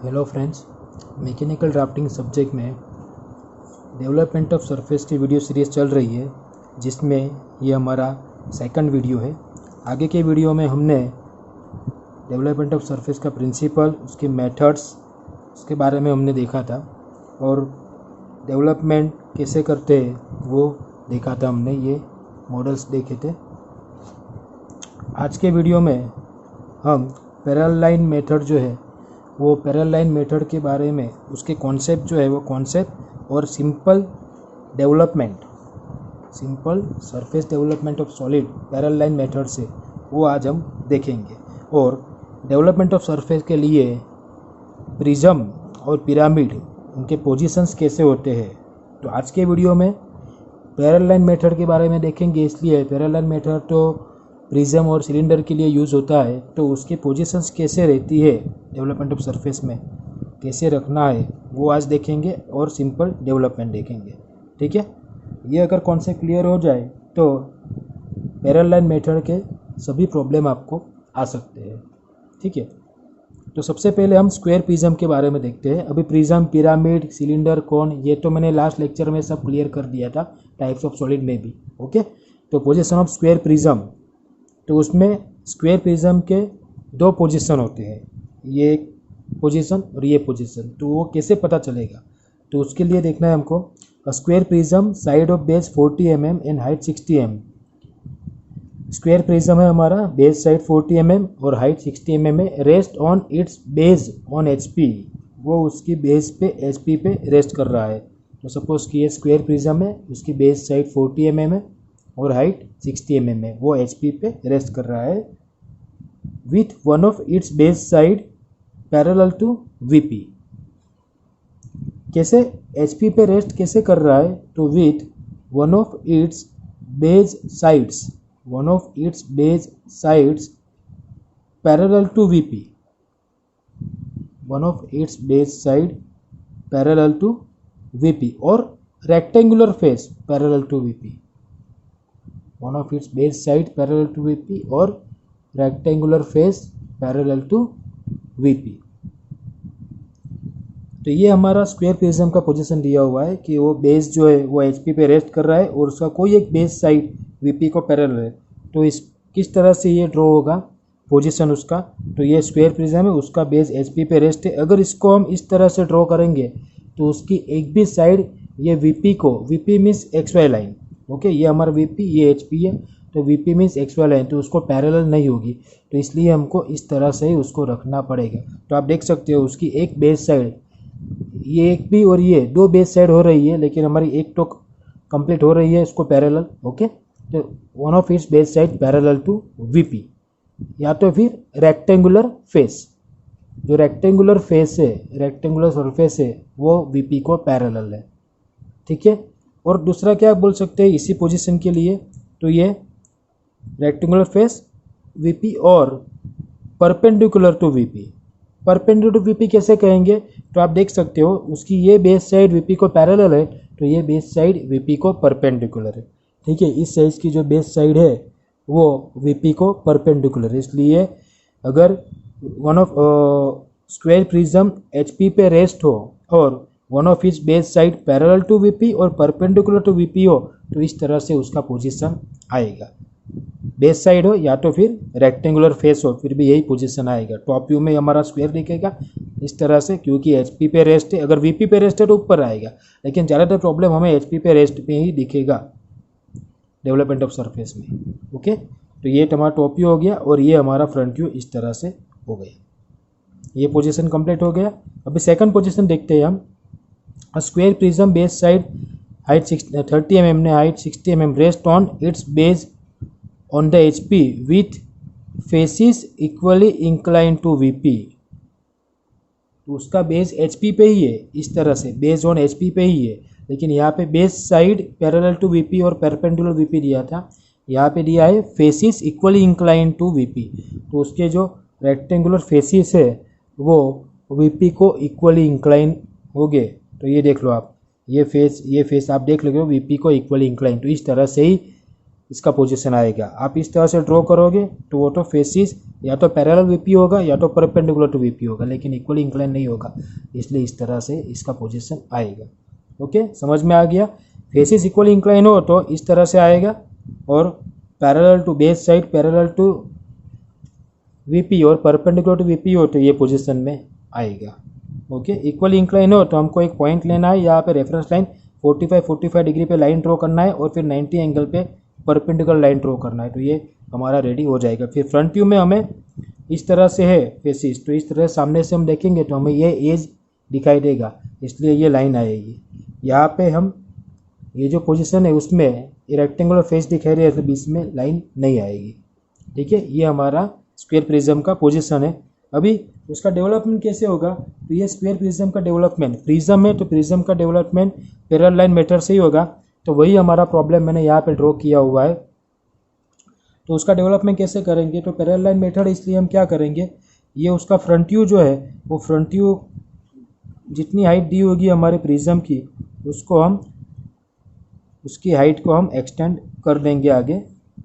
Hello friends, mechanical drafting subject में development of surface की video series चल रही है, जिसमें ये हमारा सेकंड वीडियो है। आगे के वीडियो में हमने डेवलपमेंट ऑफ सरफेस का प्रिंसिपल, उसके मेथड्स, उसके बारे में हमने देखा था और डेवलपमेंट कैसे करते हैं वो देखा था। हमने ये मॉडल्स देखे थे। आज के वीडियो में हम पैरेलल लाइन मेथड जो है वो पैरेलल लाइन मेथड के बारे में, उसके कॉन्सेप्ट जो है वो कॉन्सेप्ट और simple surface development of solid parallel line method से वो आज हम देखेंगे। और डेवलपमेंट ऑफ सरफेस के लिए प्रिज्म और पिरामिड, उनके पोजीशंस कैसे होते हैं, तो आज के वीडियो में पैरेलल लाइन मेथड के बारे में देखेंगे। इसलिए पैरेलल लाइन मेथड तो प्रिज्म और सिलेंडर के लिए यूज़ होता है, तो उसकी पोजीशंस कैसे रहती है डेवलपमेंट ऑफ सरफेस में, कैसे रखना है वो आज देखेंगे और सिंपल डेवलपमेंट देखेंगे। ठीक है, ये अगर कॉन्सेप्ट क्लियर हो जाए तो पैरेलल लाइन मेथड के सभी प्रॉब्लम आपको आ सकते हैं। ठीक है, तो सबसे पहले हम स्क्वायर प्रिज्म के बारे में देखते हैं। अभी प्रिज्म, पिरामिड, सिलेंडर, कोन, ये तो मैंने लास्ट लेक्चर में सब क्लियर कर दिया था, टाइप्स ऑफ सॉलिड में भी। ओके, तो पोजीशन ऑफ स्क्वायर प्रिज्म, तो उसमें स्क्वायर प्रिज्म के दो पोजीशन होते हैं, ये एक पोजीशन और ये पोजीशन। तो वो कैसे पता चलेगा, तो उसके लिए देखना है हमको square prism side of base 40 mm and height 60 mm। Square prism है हमारा, बेस साइड 40 mm और हाइट 60 mm है। Rest on its base on HP, वो उसकी बेस पे HP पे रेस्ट कर रहा है। तो सपोज कि ये स्क्वायर प्रिज्म है, उसकी बेस साइड 40 mm है और हाइट 60 mm है, वो HP पे रेस्ट कर रहा है with one of its base side parallel to VP। कैसे HP पे रेस्ट कैसे कर रहा है, तो with one of its base sides parallel to VP, one of its base side parallel to VP और rectangular face parallel to VP, one of its base side parallel to VP और rectangular face parallel to VP। तो ये हमारा square prism का position दिया हुआ है कि वो बेस जो है वो HP पे रेस्ट कर रहा है और उसका कोई एक बेस साइड VP को पैरेलल है। तो इस किस तरह से ये ड्रॉ होगा पोजीशन उसका, तो ये स्क्वायर प्रिज्म है, उसका बेस HP पे रेस्ट है। अगर इसको हम इस तरह से ड्रॉ करेंगे तो उसकी एक भी साइड ये VP means XY line, okay, ये हमारा VP, ये HP है, तो VP मीन्स XY लाइन, तो उसको पैरेलल नहीं होगी। तो इसलिए हमको इस तरह से ही उसको रखना पड़ेगा। तो आप देख सकते हो उसकी एक बेस साइड, ये एक भी और ये दो बेस साइड हो रही है, लेकिन हमारी एक तो कंप्लीट हो रही है इसको पैरेलल। ओके, तो one of its base side parallel to VP, या तो फिर रेक्टेंगुलर फेस, जो रेक्टेंगुलर फेस है, रेक्टेंगुलर सरफेस है, वो VP को पैरेलल है। ठीक है, और दूसरा क्या बोल सकते हैं इसी पोजीशन के लिए, तो ये रेक्टेंगुलर फेस VP और perpendicular to VP। Perpendicular to VP कैसे कहेंगे, तो आप देख सकते हो उसकी ये बेस साइड VP को पैरेलल है, तो ये बेस साइड VP को परपेंडिकुलर है। ठीक है, इस साइज की जो बेस साइड है वो VP को परपेंडिकुलर है। इसलिए अगर one of square prism HP पे रेस्ट हो और one of its base side parallel to VP और परपेंडिकुलर टू VP हो, तो इस तरह से उसका पोजीशन आएगा। बेस साइड हो या तो फिर रेक्टेंगुलर फेस हो, फिर भी यही पोजीशन आएगा। टॉप व्यू में हमारा स्क्वायर दिखेगा इस तरह से, क्योंकि HP पे रेस्ट है। अगर VP पे रेस्ट है तो ऊपर आएगा, लेकिन ज़्यादातर प्रॉब्लम हमें HP पे रेस्ट पे ही दिखेगा डेवलपमेंट ऑफ सरफेस में। ओके, तो ये हमारा टॉप व्यू हो गया और ये हमारा फ्रंट व्यू इस तरह से हो गया। ये पोजीशन कंप्लीट हो गया। अभी सेकंड पोजीशन देखते हैं हम। Square prism base side height 30 mm ने height 60 mm rest on its base on the HP with faces equally incline to VP। तो उसका बेस HP पे ही है, इस तरह से बेस ऑन HP पे ही है, लेकिन यहाँ पे base side parallel to VP और परपेंडिकुलर VP दिया था, यहाँ पे दिया है faces equally incline to VP। तो उसके जो रेक्टेंगुलर फेसिस है वो VP को इक्वली इंक्लाइन हो गए। तो ये देख लो आप, ये फेस आप देख लो VP को इक्वली इंक्लाइन। तो इस तरह से ही इसका पोजीशन आएगा। आप इस तरह से ड्रॉ करोगे तो वो तो फेसिस या तो पैरेलल वीपी होगा या तो परपेंडिकुलर टू वीपी होगा, लेकिन इक्वली इंक्लाइन नहीं होगा, इसलिए इस तरह से इसका पोजीशन आएगा। ओके, समझ में आ गया। फेसिस इक्वली इंक्लाइन हो तो इस तरह से आएगा, और parallel to base side parallel to VP और परपेंडिकुलर टू वीपी हो तो ये पोजीशन में आएगा। ओके, इक्वली इंक्लाइन हो तो हमको एक पॉइंट लेना है, यहाँ पे रेफरेंस लाइन 45 डिग्री पे लाइन ड्रॉ करना है और फिर 90 एंगल पे परपेंडिकुलर लाइन ड्रॉ करना है, तो ये हमारा रेडी हो जाएगा। फिर फ्रंट व्यू में हमें इस तरह से है फेसिस, तो इस तरह सामने से हम देखेंगे तो हमें ये एज दिखाई देगा, इसलिए ये लाइन आएगी। यहाँ पे हम ये जो पोजीशन है उसमें रेक्टेंगुलर फेस दिखाई दे रहा है, बीच में लाइन नहीं आएगी। ठीक है, ये हमारा स्क्वायर प्रिज्म का पोजीशन है। अभी उसका डेवलपमेंट कैसे होगा, तो ये स्क्वायर प्रिज्म का डेवलपमेंट, प्रिज्म है तो प्रिज्म का डेवलपमेंट पैरेलल लाइन मेथड से ही होगा, तो वही हमारा प्रॉब्लम मैंने यहाँ पे ड्रॉ किया हुआ है। तो उसका डेवलपमेंट कैसे करेंगे, तो पैरेलल लाइन मेथड, इसलिए हम क्या करेंगे, ये उसका फ्रंट व्यू जो है वो फ्रंट व्यू जितनी हाइट दी होगी हमारे प्रिज्म की, उसको हम उसकी हाइट को हम एक्सटेंड कर देंगे आगे,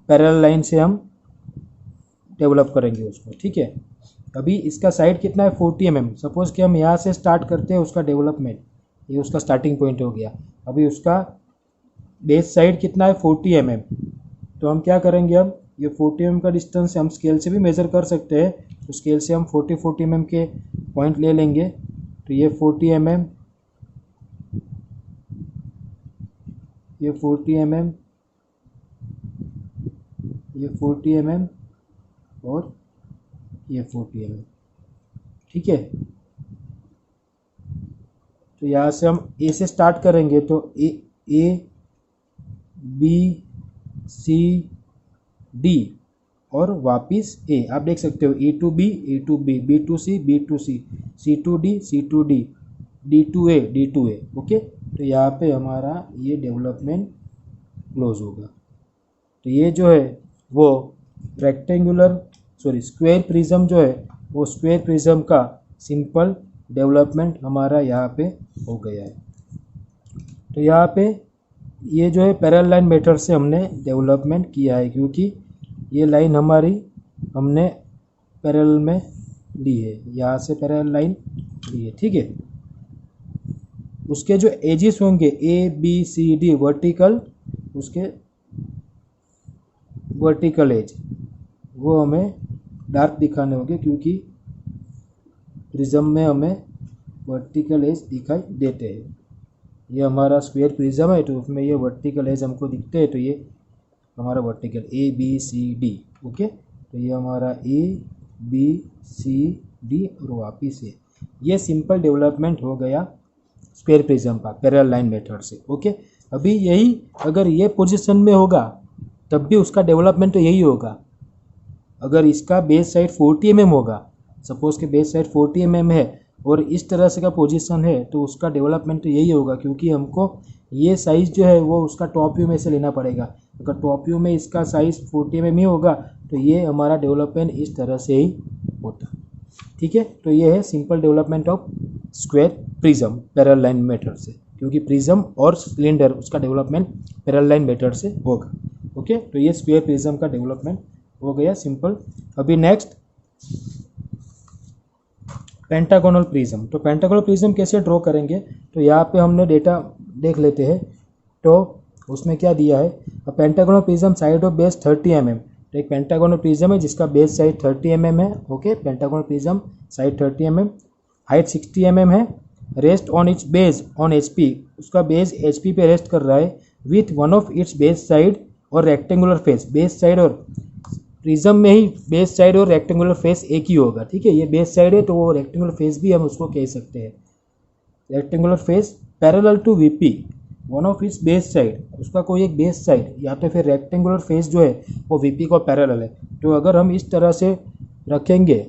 पैरेलल लाइन से हम डेवलप करेंगे उसको। ठीक है, अभी इसका साइड कितना है 40 mm। सपोज़ कि हम यहाँ से स्टार्ट करते हैं उसका डेवलपमेंट, ये उसका स्टार्टिंग पॉइंट हो गया। अभी उसका बेस साइड कितना है 40 mm, तो हम क्या करेंगे, हम ये 40 mm का डिस्टेंस हम स्केल से भी मेज़र कर सकते हैं, तो स्केल से हम 40 mm के पॉइंट ले लेंगे, तो ये 40 mm, ये 40 mm, ये 40 mm और ये 40 mm। ठीक है, तो यहाँ से हम ए से स्टार्ट करेंगे, तो ए बी सी डी और वापिस ए, आप देख सकते हो A to B, B to C, C to D, D to A. Okay, तो यहाँ पे हमारा ये डेवलपमेंट क्लोज होगा। तो ये जो है वो स्क्वायर प्रिज्म जो है वो स्क्वायर प्रिज्म का सिंपल डेवलपमेंट हमारा यहाँ पे हो गया है। तो यहाँ पे ये जो है पैरेलल लाइन मेथड से हमने डेवलपमेंट किया है, क्योंकि ये लाइन हमारी हमने पैरेलल में ली है, यहाँ से पैरेलल लाइन ली है। ठीक है, उसके जो एजेस होंगे A B C D vertical, उसके वर्टिकल एज वो हमें डार्क दिखाने होंगे, क्योंकि प्रिज्म में हमें वर्टिकल एज दिखाई देते हैं। ये हमारा स्क्वायर प्रिज्म है तो उसमें ये वर्टिकल एज हमको दिखते हैं, तो ये हमारा vertical A B C D. Okay, तो ये हमारा ए बी सी डी और वापिस है। ये सिंपल डेवलपमेंट हो गया स्क्वायर प्रिज्म का पैरेलल लाइन मेथड से। ओके, अभी यही अगर ये पोजीशन में होगा तब भी उसका डेवलपमेंट तो यही होगा। अगर इसका बेस साइड 40 mm होगा, सपोज के बेस साइड 40 mm है और इस तरह से का पोजीशन है, तो उसका डेवलपमेंट तो यही होगा, क्योंकि हमको ये साइज़ जो है वो उसका टॉप व्यू में से लेना पड़ेगा। अगर टॉप व्यू में इसका साइज़ 40 mm ही होगा तो ये हमारा डेवलपमेंट इस तरह से ही होता। ठीक है, तो ये है simple development of square prism parallel line method से, क्योंकि प्रिज्म और सिलेंडर उसका डेवलपमेंट पैरेलल लाइन मेथड से होगा। ओके, तो ये स्क्वायर प्रिज्म का डेवलपमेंट हो गया सिंपल। अभी नेक्स्ट पेंटागोनल प्रिज्म। तो पेंटागोनल प्रिज्म कैसे ड्रॉ करेंगे, तो यहाँ पे हमने डेटा देख लेते हैं। तो उसमें क्या दिया है, pentagonal prism side of base 30 mm। तो एक पेंटागोनल प्रिज्म है जिसका बेस साइड 30 mm है। Okay, pentagonal prism side 30 mm, height 60 mm है, rest on its base on HP, उसका बेस HP पे रेस्ट कर रहा है, with one of its base side और रेक्टेंगुलर फेस। बेस साइड और प्रिज्म में ही बेस साइड और रेक्टेंगुलर फेस एक ही होगा। ठीक है, ये बेस साइड है तो वो रेक्टेंगुलर फेस भी हम उसको कह सकते हैं। Rectangular face parallel to VP, one of its base side, उसका कोई एक बेस साइड या तो फिर रेक्टेंगुलर फेस जो है वो VP को पैरेलल है। तो अगर हम इस तरह से रखेंगे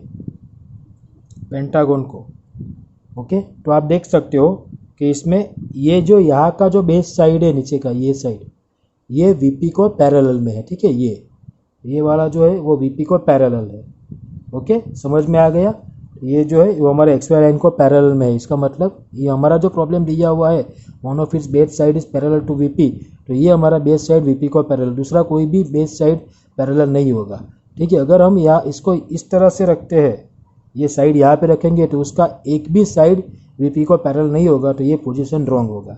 पेंटागन को, ओके, तो आप देख सकते हो कि इसमें ये जो यहाँ का जो बेस साइड है नीचे का ये साइड, ये VP को पैरेलल में है। ठीक है, ये वाला जो है वो VP को पैरेलल है। ओके, समझ में आ गया। ये जो है वो हमारे XY लाइन को पैरेलल में है। इसका मतलब ये हमारा जो प्रॉब्लम दिया हुआ है one of its base side is parallel to VP, तो तो ये हमारा बेस साइड वीपी को पैरेलल, दूसरा कोई भी बेस साइड पैरेलल नहीं होगा। ठीक है, अगर हम यहाँ इसको इस तरह से रखते हैं, ये साइड यहाँ पे रखेंगे तो उसका एक भी साइड वीपी को पैरेलल नहीं होगा, तो ये पोजीशन रॉन्ग होगा।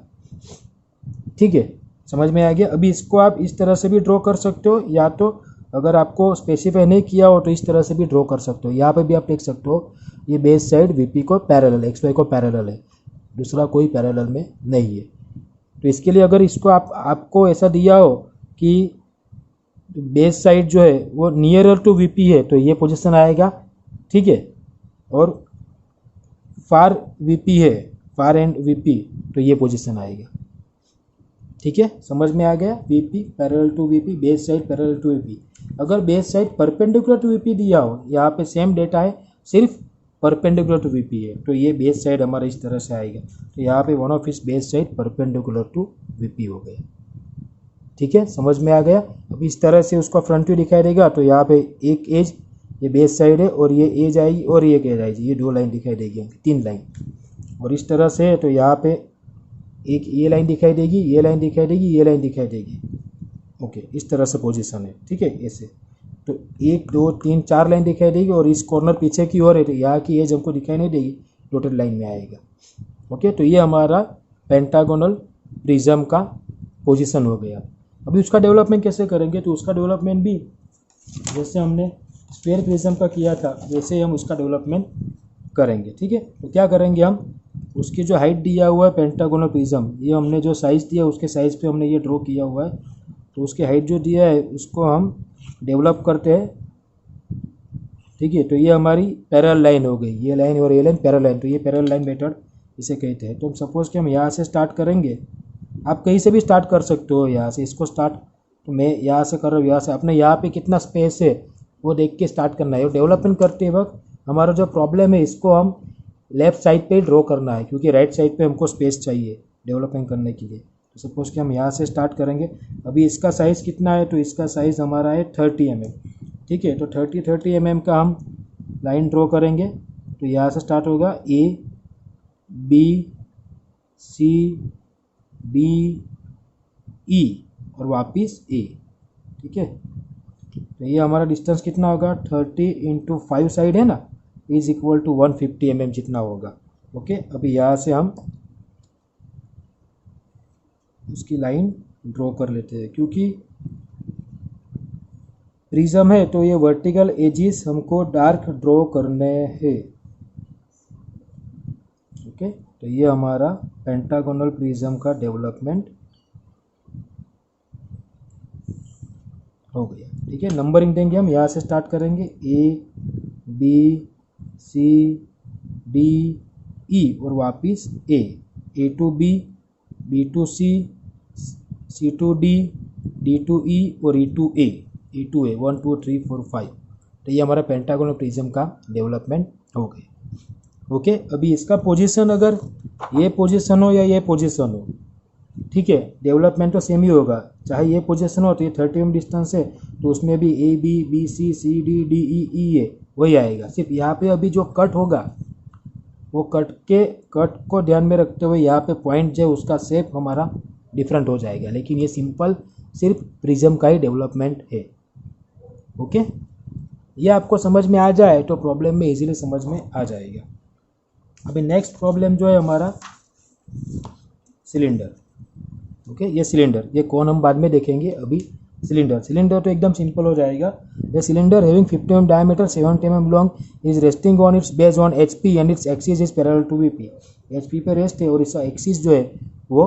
ठीक है, समझ में आ गया। अभी इसको आप इस तरह से भी ड्रॉ कर सकते हो, या तो अगर आपको स्पेसिफाई नहीं किया हो तो इस तरह से भी ड्रॉ कर सकते हो। यहाँ पे भी आप लिख सकते हो ये बेस साइड वीपी को पैरेलल, एक्स वाई को पैरेलल है, दूसरा कोई पैरेलल में नहीं है। तो इसके लिए अगर इसको आपको ऐसा दिया हो कि बेस साइड जो है वो नियरर टू वीपी है, तो ये पोजीशन आएगा। ठीक है, और फार वीपी है, फार एंड वीपी, तो ये पोजीशन आएगा। ठीक है, समझ में आ गया। VP parallel to VP, base side parallel to VP. अगर base side perpendicular to VP दिया हो, यहाँ पे सेम डेटा है, सिर्फ परपेंडिकुलर टू वीपी है, तो ये बेस साइड हमारा इस तरह से आएगा। तो यहाँ पे one of its base side perpendicular to VP हो गया। ठीक है, समझ में आ गया। अब इस तरह से उसका फ्रंट व्यू दिखाई देगा, तो यहाँ पे एक एज ये बेस साइड है और ये एज आएगी और ये एज आएगी, ये 2 लाइन दिखाई देगी, 3 लाइन। और इस तरह से तो यहाँ पे एक ये लाइन दिखाई देगी, ये लाइन दिखाई देगी, ये लाइन दिखाई देगी। ओके, इस तरह से पोजीशन है। ठीक है, ऐसे तो 1 2 3 4 लाइन दिखाई देगी, और इस कॉर्नर पीछे की ओर है, तो यहाँ की एज हमको दिखाई नहीं देगी, डॉटेड लाइन में आएगा। ओके, तो ये हमारा पेंटागोनल प्रिज्म का पोजीशन हो गया। अभी उसका डेवलपमेंट कैसे करेंगे, तो उसका डेवलपमेंट भी जैसे हमने स्क्वायर प्रिज्म का किया था वैसे हम उसका डेवलपमेंट करेंगे। ठीक है, तो क्या करेंगे हम, उसकी जो हाइट दिया हुआ है पेंटागोनल प्रिज्म, ये हमने जो साइज़ दिया उसके साइज़ पे हमने ये ड्रॉ किया हुआ है, तो उसकी हाइट जो दिया है उसको हम डेवलप करते हैं। ठीक है, तो ये हमारी पैरेलल लाइन हो गई, ये लाइन और ये लाइन पैरेलल लाइन, तो ये पैरेलल लाइन मेथड इसे कहते हैं। तो हम सपोज कि हम यहाँ से स्टार्ट करेंगे, आप कहीं से भी स्टार्ट कर सकते हो, यहाँ से इसको स्टार्ट, तो मैं यहाँ से कर रहा हूँ, यहाँ से अपने यहाँ पे कितना स्पेस है वो देख के स्टार्ट करना है। और डेवलपमेंट करते वक्त हमारा जो प्रॉब्लम है इसको हम लेफ्ट साइड पे ड्रॉ करना है, क्योंकि राइट साइड पे हमको स्पेस चाहिए डेवलपमेंट करने के लिए। तो सपोज कि हम यहाँ से स्टार्ट करेंगे। अभी इसका साइज़ कितना है, तो इसका साइज़ हमारा है 30 mm। ठीक है, तो 30 mm का हम लाइन ड्रॉ करेंगे। तो यहाँ से स्टार्ट होगा A B C D E और वापिस A। ठीक है, तो ये हमारा डिस्टेंस कितना होगा, 30 × 5 साइड है ना, इज इक्वल टू 150 mm जितना होगा। ओके, अभी यहाँ से हम उसकी लाइन ड्रॉ कर लेते हैं, क्योंकि प्रिज्म है तो ये वर्टिकल एजिस हमको डार्क ड्रॉ करने हैं। ओके, तो ये हमारा पेंटागोनल प्रिज्म का डेवलपमेंट हो गया। ठीक है, नंबरिंग देंगे हम, यहाँ से स्टार्ट करेंगे A B C D E और वापिस A to B B to C C to D D to E और E to A 1 2 3 4 5। तो ये हमारा पेंटागोनल प्रिज्म का डेवलपमेंट हो गया। ओके, अभी इसका पोजीशन अगर ये पोजीशन हो या ये पोजीशन हो, ठीक है, डेवलपमेंट तो सेम ही होगा। चाहे ये पोजीशन हो तो ये 30 mm डिस्टेंस है, तो उसमें भी A B B C C D D E E है, वही आएगा। सिर्फ यहाँ पे अभी जो कट होगा वो कट को ध्यान में रखते हुए यहाँ पे पॉइंट जो उसका शेप हमारा डिफरेंट हो जाएगा, लेकिन ये सिंपल सिर्फ प्रिज्म का ही डेवलपमेंट है। ओके, ये आपको समझ में आ जाए तो प्रॉब्लम में इजीली समझ में आ जाएगा। अभी नेक्स्ट प्रॉब्लम जो है हमारा सिलेंडर। ओके, ये सिलेंडर, ये कौन हम बाद में देखेंगे। अभी सिलेंडर तो एकदम सिंपल हो जाएगा। ये cylinder having 50 mm diameter 70 mm long is resting on its base on HP and its axis is parallel to VP। HP पे रेस्ट है और इसका एक्सिस जो है वो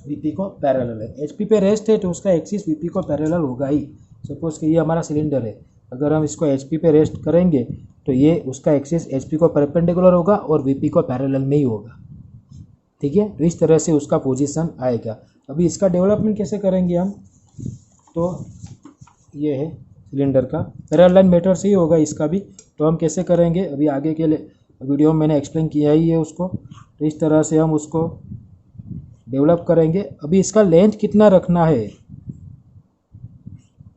VP को पैरेलल है। HP पे रेस्ट है तो उसका एक्सिस VP को पैरेलल होगा ही। सपोज कि ये हमारा सिलेंडर है, अगर हम इसको HP पे रेस्ट करेंगे तो ये उसका एक्सिस HP को परपेंडिकुलर होगा और VP को पैरेलल में ही होगा। ठीक है, तो इस तरह से उसका पोजीशन आएगा। अभी इसका डेवलपमेंट कैसे करेंगे हम, तो ये है सिलेंडर का पैरेलल लाइन मेथड से ही होगा इसका भी। तो हम कैसे करेंगे अभी आगे के लिए वीडियो में मैंने एक्सप्लेन किया ही है उसको। तो इस तरह से हम उसको डेवलप करेंगे। अभी इसका लेंथ कितना रखना है,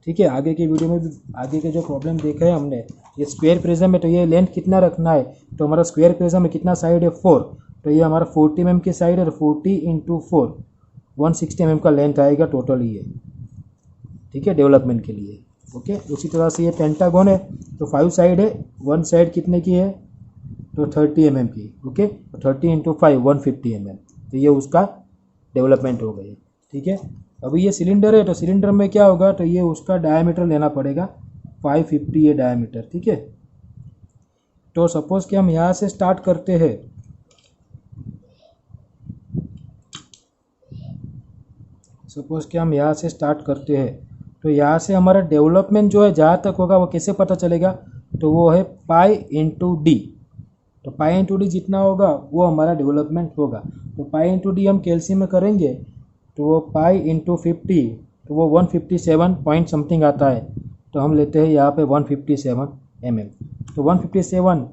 ठीक है, आगे की वीडियो में भी आगे के जो प्रॉब्लम देखा है हमने, ये स्क्वायर प्रिज्म है तो ये लेंथ कितना रखना है। तो हमारा स्क्वायर प्रिज्म में कितना साइड है 4, तो ये हमारा 40 mm की साइड है, 40 × 4 160 mm का लेंथ आएगा टोटल ये, ठीक है, डेवलपमेंट के लिए। ओके, उसी तरह से ये पेंटागन है तो 5 साइड है, 1 साइड कितने की है तो 30 mm की। ओके, 30 × 5 150 mm, तो ये उसका डेवलपमेंट हो गया, ठीक है। अभी ये सिलेंडर है तो सिलेंडर में क्या होगा, तो ये उसका डायमीटर लेना पड़ेगा 550 ये डायमीटर, ठीक है। तो सपोज कि हम यहाँ से स्टार्ट करते हैं, सपोज कि हम यहाँ से स्टार्ट करते हैं तो यहाँ से हमारा डेवलपमेंट जो है जहाँ तक होगा वो कैसे पता चलेगा, तो वो है पाई इंटू डी। तो पाई इंटू डी जितना होगा वो हमारा डेवलपमेंट होगा। तो पाई इंटू डी हम कैल्शियम में करेंगे तो वो पाई इंटू 50, तो वो 157 पॉइंट समथिंग आता है। तो हम लेते हैं यहाँ पे 157 mm। तो 157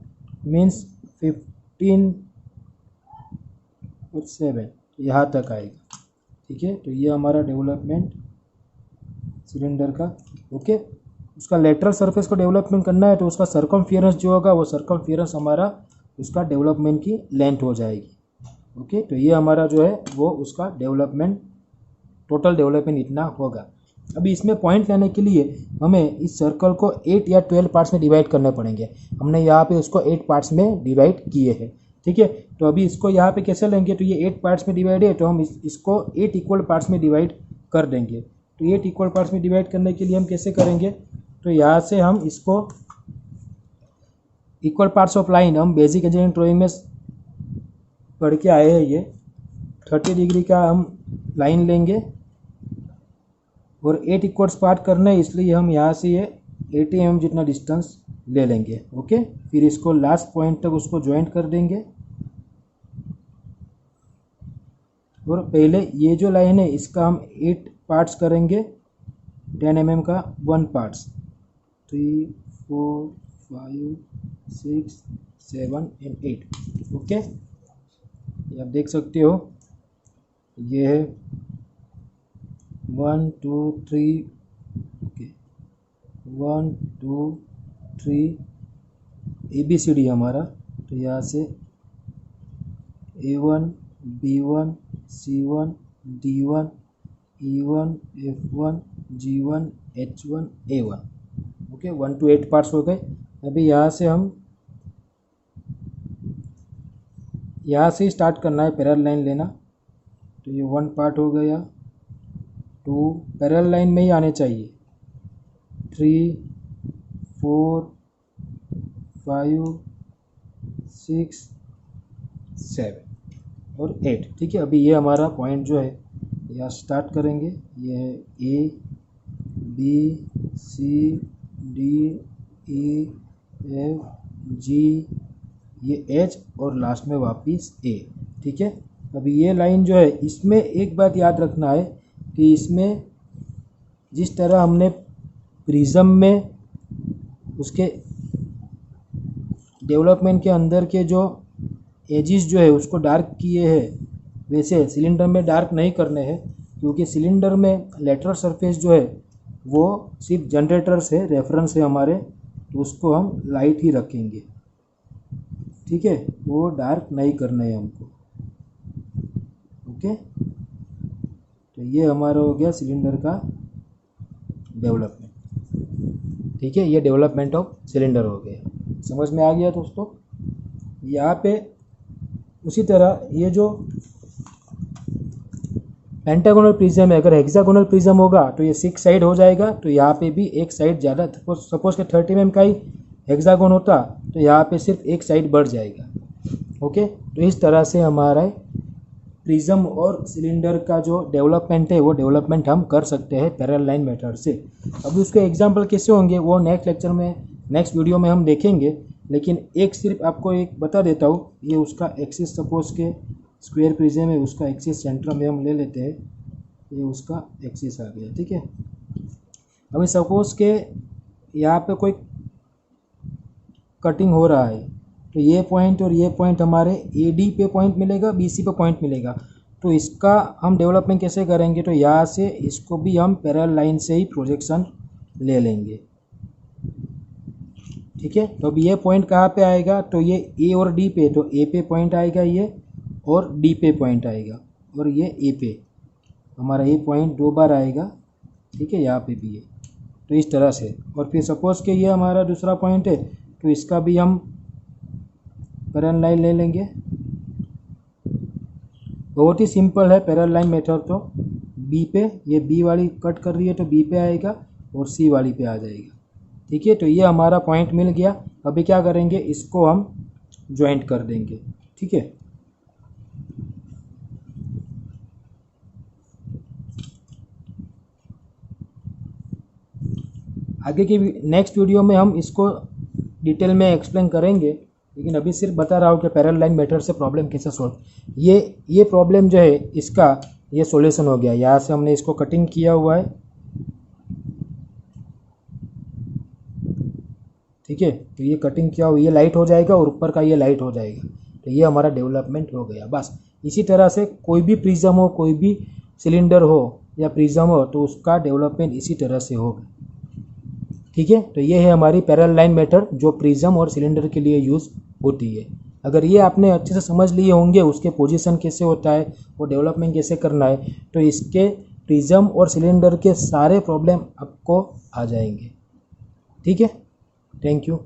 मीन्स 15/7 यहाँ तक आएगा, ठीक है। तो ये हमारा डेवलपमेंट सिलेंडर का। ओके, उसका लेटरल सरफेस को डेवलपमेंट करना है तो उसका सर्कमफियरेंस जो होगा वो सर्कमफियरेंस हमारा उसका डेवलपमेंट की लेंथ हो जाएगी। ओके, तो ये हमारा जो है वो उसका डेवलपमेंट, टोटल डेवलपमेंट इतना होगा। अभी इसमें पॉइंट लेने के लिए हमें इस सर्कल को 8 या 12 पार्ट्स में डिवाइड करने पड़ेंगे। हमने यहाँ पे उसको 8 पार्ट्स में डिवाइड किए हैं, ठीक है। तो अभी इसको यहाँ पे कैसे लेंगे, तो ये 8 पार्ट्स में डिवाइड है तो हम इसको 8 इक्वल पार्ट्स में डिवाइड कर देंगे। तो 8 इक्वल पार्ट्स में डिवाइड करने के लिए हम कैसे करेंगे, तो यहाँ से हम इसको इक्वल पार्ट्स ऑफ लाइन, हम बेसिक इंजीनियरिंग ड्राइंग में पढ़ के आए हैं, ये 30 डिग्री का हम लाइन लेंगे और 8 इक्वल्स पार्ट करना है, इसलिए हम यहाँ से ये 80 mm जितना डिस्टेंस ले लेंगे। ओके, फिर इसको लास्ट पॉइंट तक उसको ज्वाइंट कर देंगे और पहले ये जो लाइन है इसका हम 8 पार्ट्स करेंगे, 10 mm का 1 पार्ट्स, 3 4 5 6 7 एंड 8। ओके, ये आप देख सकते हो, ये है 1 2 3, ओके 1 2 3 ABCD हमारा। तो यहाँ से A1 B1 C1 D1 E1 F1 G1 H1 A1। Okay, 1 to 8 parts हो गए। अभी यहाँ से हम यहाँ से स्टार्ट करना है, पैरेलल लाइन लेना। तो ये 1 पार्ट हो गया, 2 पैरेलल लाइन में ही आने चाहिए, 3 4 5 6 7 और 8, ठीक है। अभी ये हमारा पॉइंट जो है यहाँ स्टार्ट करेंगे, ये है A B C D E F G, ये H और लास्ट में वापिस A, ठीक है। अभी ये लाइन जो है, इसमें एक बात याद रखना है कि इसमें जिस तरह हमने प्रिज्म में उसके डेवलपमेंट के अंदर के जो एजिस जो है उसको डार्क किए हैं, वैसे सिलेंडर में डार्क नहीं करने हैं, क्योंकि सिलेंडर में लेटरल सरफेस जो है वो सिर्फ जनरेटर्स है, रेफरेंस है हमारे, तो उसको हम लाइट ही रखेंगे, ठीक है। वो डार्क नहीं करना है हमको। ओके, तो ये हमारा हो गया सिलेंडर का डेवलपमेंट, ठीक है। ये डेवलपमेंट ऑफ सिलेंडर हो गया, समझ में आ गया दोस्तों। यहाँ पे उसी तरह ये जो पेंटागोनल प्रिज्म है, अगर हेक्सागोनल प्रिज्म होगा तो ये 6 साइड हो जाएगा। तो यहाँ पे भी एक साइड ज़्यादा, सपोज के 30 mm का ही हेक्सागोन होता तो यहाँ पे सिर्फ एक साइड बढ़ जाएगा। ओके, तो इस तरह से हमारा प्रिज्म और सिलेंडर का जो डेवलपमेंट है वो डेवलपमेंट हम कर सकते हैं पैरेलल लाइन मेथड से। अभी उसके एग्जांपल कैसे होंगे वो नेक्स्ट लेक्चर में, नेक्स्ट वीडियो में हम देखेंगे, लेकिन एक सिर्फ आपको एक बता देता हूँ। ये उसका एक्सिस, सपोज के स्क्वायर प्रिज्म है, उसका एक्सिस सेंटर में हम ले लेते हैं, ये उसका एक्सिस आ गया, ठीक है। अभी सपोज के यहाँ पे कोई कटिंग हो रहा है तो ये पॉइंट और ये पॉइंट हमारे AD पे पॉइंट मिलेगा, BC पे पॉइंट मिलेगा। तो इसका हम डेवलपमेंट कैसे करेंगे, तो यहाँ से इसको भी हम पैरेलल लाइन से ही प्रोजेक्शन ले लेंगे, ठीक है। तो अब ये पॉइंट कहाँ पे आएगा, तो ये A और D पे, तो A पे पॉइंट आएगा ये और D पे पॉइंट आएगा और ये A पे, हमारा ये पॉइंट 2 बार आएगा, ठीक है, यहाँ पे भी है। तो इस तरह से, और फिर सपोज़ कि ये हमारा दूसरा पॉइंट है, तो इसका भी हम पैरेलल लाइन ले लेंगे। बहुत ही सिंपल है पैरेलल लाइन मेथड। तो बी पे, ये बी वाली कट कर रही है तो बी पे आएगा और सी वाली पे आ जाएगा, ठीक है। तो ये हमारा पॉइंट मिल गया। अभी क्या करेंगे, इसको हम ज्वाइंट कर देंगे, ठीक है। आगे की नेक्स्ट वीडियो में हम इसको डिटेल में एक्सप्लेन करेंगे, लेकिन अभी सिर्फ बता रहा हूँ कि पैरेलल लाइन मेथड से प्रॉब्लम कैसे सॉल्व। ये प्रॉब्लम जो है इसका ये सॉल्यूशन हो गया। यहाँ से हमने इसको कटिंग किया हुआ है, ठीक है। तो ये कटिंग किया हुआ, ये लाइट हो जाएगा और ऊपर का ये लाइट हो जाएगा। तो ये हमारा डेवलपमेंट हो गया। बस इसी तरह से कोई भी प्रिज्म हो, कोई भी सिलेंडर हो या प्रिज्म हो, तो उसका डेवलपमेंट इसी तरह से होगा, ठीक है। तो ये है हमारी पैरेलल लाइन मेथड जो प्रिज्म और सिलेंडर के लिए यूज़ होती है। अगर ये आपने अच्छे से समझ लिए होंगे, उसके पोजीशन कैसे होता है, वो डेवलपमेंट कैसे करना है, तो इसके प्रिज्म और सिलेंडर के सारे प्रॉब्लम आपको आ जाएंगे, ठीक है। Thank you.